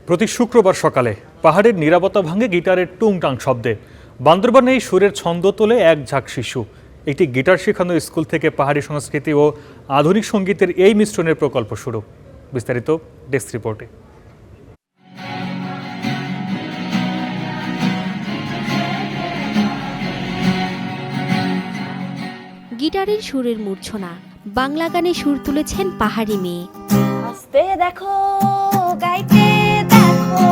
প্রতি শুক্রবার সকালে পাহাড়ের নিরাপত্তা ভাঙে গিটারের টুংটাং শব্দে। বান্দরবানে এই সুরের ছন্দ তোলে এক ঝাঁক শিশু। একটি গিটার শেখানো স্কুল থেকে পাহাড়ি সংস্কৃতি ও আধুনিক সঙ্গীতের এই মিশ্রণের প্রকল্প শুরু। বিস্তারিত ডেস্ক রিপোর্টে। গিটারের সুরের মূর্ছনা, বাংলা গানে সুর তুলেছেন পাহাড়ি মেয়ে। আস্তে দেখো, গাইতে দেখো,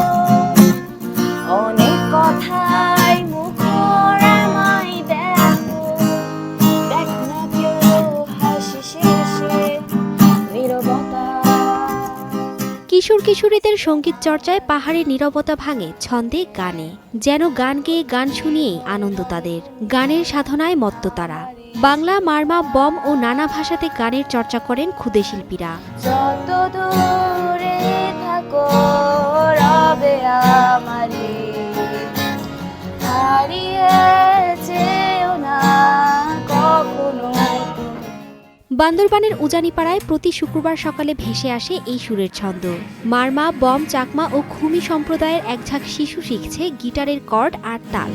অনেক কথাই মুখর আমায় দেখো, দেখো না কেউ হাসি শেষে নীরবতা। কিশোর কিশোরীদের সঙ্গীত চর্চায় পাহাড়ের নীরবতা ভাঙে ছন্দে গানে। যেন গান গেয়ে গান শুনিয়েই আনন্দ তাদের, গানের সাধনায় মত্ত তারা। বাংলা, মারমা, বম ও নানা ভাষাতে গানের চর্চা করেন ক্ষুদে শিল্পীরা। যত দূরে থাকো রবে আমারি, হারিয়ে যেও না কখনো। বান্দরবানের উজানিপাড়ায় প্রতি শুক্রবার সকালে ভেসে আসে এই সুরের ছন্দ। মারমা, বম, চাকমা ও খুমি সম্প্রদায়ের এক ঝাঁক শিশু শিখছে গিটারের কর্ড আর তাল।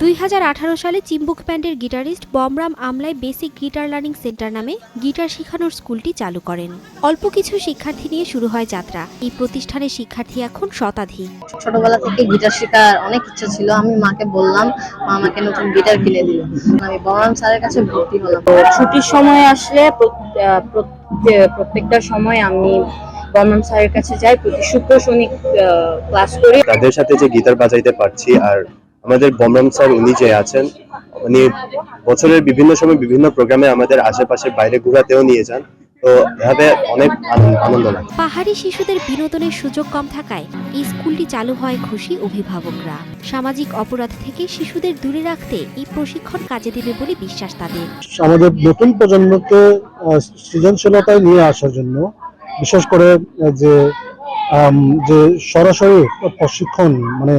2018 সালে চিম্বুক ব্যান্ডের guitarist Bomram Amlai basic guitar learning centre নামে গিটার শেখানোর স্কুলটি চালু করেন। অল্প কিছু শিক্ষার্থী নিয়ে শুরু হয় যাত্রা। এই প্রতিষ্ঠানের শিক্ষার্থী এখন শতাধিক। ছোটবেলা থেকে গিটার শেখার অনেক ইচ্ছা ছিল। আমি মাকে বললাম, মা আমাকে নতুন গিটার কিনে দিল। আমি বমরাম স্যারের কাছে ভর্তি হলাম। ছুটির সময় আসলে প্রত্যেকটা সময় আমি বমরাম স্যারের কাছে যাই, প্রতি শুক্র শনি ক্লাস করি। তাদের সাথে যে গিটার বাজাইতে পারছি, আর আমাদের বমরাম স্যার উনি যে আছেন, উনি বছরের বিভিন্ন সময় বিভিন্ন প্রোগ্রামে আমাদের আশেপাশে বাইরে ঘোরাতেও নিয়ে যান। তো এভাবে অনেক আনন্দ লাগে। পাহাড়ি শিশুদের বিনোদনের সুযোগ কম থাকায় এই স্কুলটি চালু হয় খুশি অভিভাবকরা। সামাজিক অপরাধ থেকে শিশুদের দূরে রাখতে এই প্রশিক্ষণ কাজে দেবে বলে বিশ্বাস তাদের। আমাদের নতুন প্রজন্মকে সৃজনশীলতায় নিয়ে আসার জন্য, বিশেষ করে যে সরাসরি প্রশিক্ষণ, মানে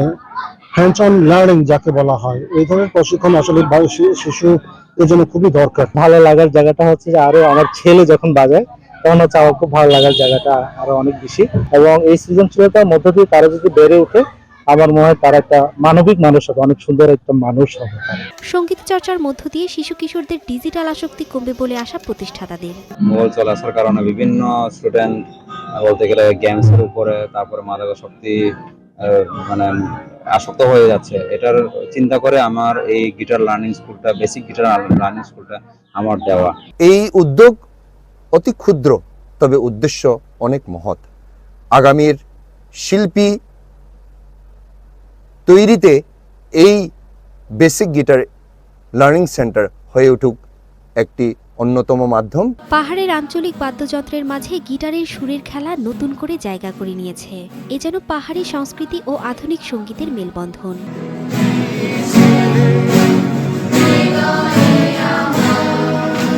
হ্যান্ডস অন লার্নিং যাকে বলা হয়, এই ধরনের প্রশিক্ষণ আসলে শিশু এর জন্য খুবই দরকার। ভালো লাগার জায়গাটা হচ্ছে যে আরো আমার ছেলে যখন বাজায় তখন হচ্ছে আমার খুব ভালো লাগার জায়গাটা আরো অনেক বেশি, এবং এই সৃজনশীলতার মধ্য দিয়ে তারা যদি বেড়ে ওঠে, আমার মনে হয় তারা একটা মানবিক মানুষ হবে, অনেক সুন্দর একটা মানুষ হবে। সঙ্গীত চর্চার মধ্য দিয়ে শিশু কিশোরদের ডিজিটাল আসক্তি কমবে বলে আশা প্রতিষ্ঠাতাদের। মোবাইল চলার কারণে বিভিন্ন স্টুডেন্ট বলতে গেলে গেমসের উপরে, তারপরে মাদকাসক্তি মানে আসক্ত হয়ে যাচ্ছে। এটার চিন্তা করে আমার এই গিটার লার্নিং স্কুলটা, বেসিক গিটার লার্নিং স্কুলটা আমার দেওয়া। এই উদ্যোগ অতি ক্ষুদ্র, তবে উদ্দেশ্য অনেক মহৎ। আগামীর শিল্পী তৈরিতে এই বেসিক গিটার লার্নিং সেন্টার হয়ে উঠুক একটি অন্যতম মাধ্যম। পাহাড়ের আঞ্চলিক বাদ্যযন্ত্রের মাঝে গিটারের সুরের খেলা নতুন করে জায়গা করে নিয়েছে। এ যেন পাহাড়ি সংস্কৃতি ও আধুনিক সঙ্গীতের মেলবন্ধন।